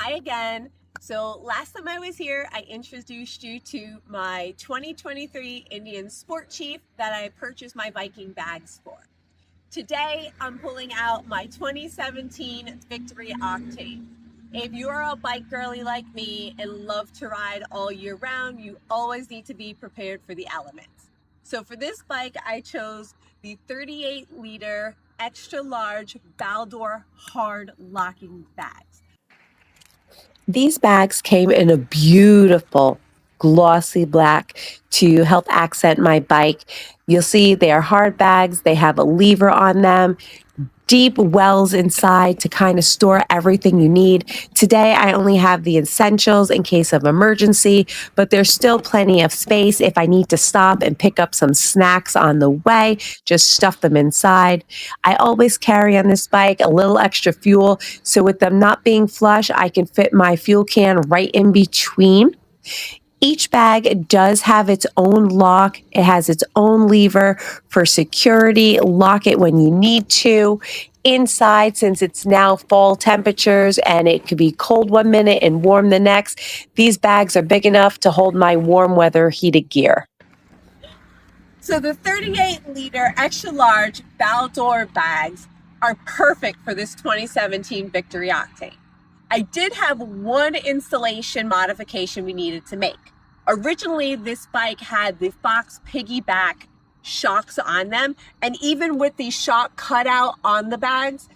Hi again. So last time I was here, I introduced you to my 2023 Indian Sport Chief that I purchased my Viking bags for. Today, I'm pulling out my 2017 Victory Octane. If you're a bike girly like me and love to ride all year round, you always need to be prepared for the elements. So for this bike, I chose the 38-liter extra large Baldur Hard Locking bags. These bags came in a beautiful glossy black to help accent my bike. You'll see they are hard bags. They have a lever on them, deep wells inside to kind of store everything you need. Today, I only have the essentials in case of emergency, but there's still plenty of space if I need to stop and pick up some snacks on the way, just stuff them inside. I always carry on this bike a little extra fuel, so with them not being flush, I can fit my fuel can right in between. Each bag does have its own lock. It has its own lever for security. Lock it when you need to. Inside, since it's now fall temperatures and it could be cold one minute and warm the next, these bags are big enough to hold my warm weather heated gear. So the 38-liter extra large Baldur bags are perfect for this 2017 Victory Octane. I did have one installation modification we needed to make. Originally, this bike had the Fox piggyback shocks on them, and even with the shock cutout on the bags,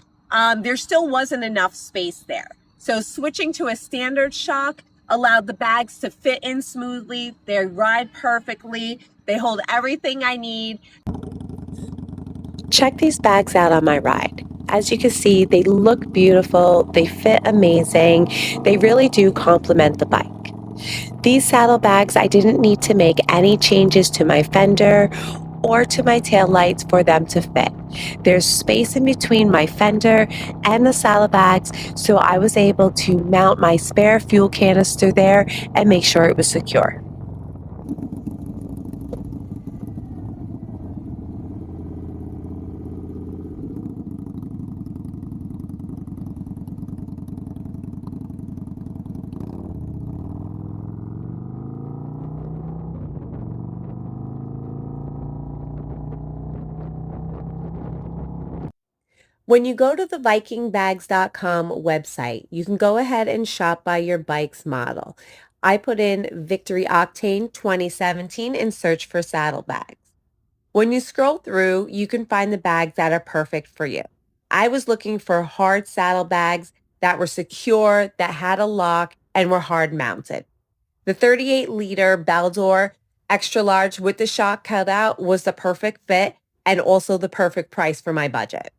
there still wasn't enough space there. So switching to a standard shock allowed the bags to fit in smoothly. They ride perfectly. They hold everything I need. Check these bags out on my ride. As you can see, they look beautiful, they fit amazing, they really do complement the bike. These saddlebags, I didn't need to make any changes to my fender or to my taillights for them to fit. There's space in between my fender and the saddlebags, so I was able to mount my spare fuel canister there and make sure it was secure. When you go to the vikingbags.com website, you can go ahead and shop by your bike's model. I put in Victory Octane 2017 and search for saddlebags. When you scroll through, you can find the bags that are perfect for you. I was looking for hard saddlebags that were secure, that had a lock, and were hard mounted. The 38-liter Baldur extra large with the shock cutout was the perfect fit and also the perfect price for my budget.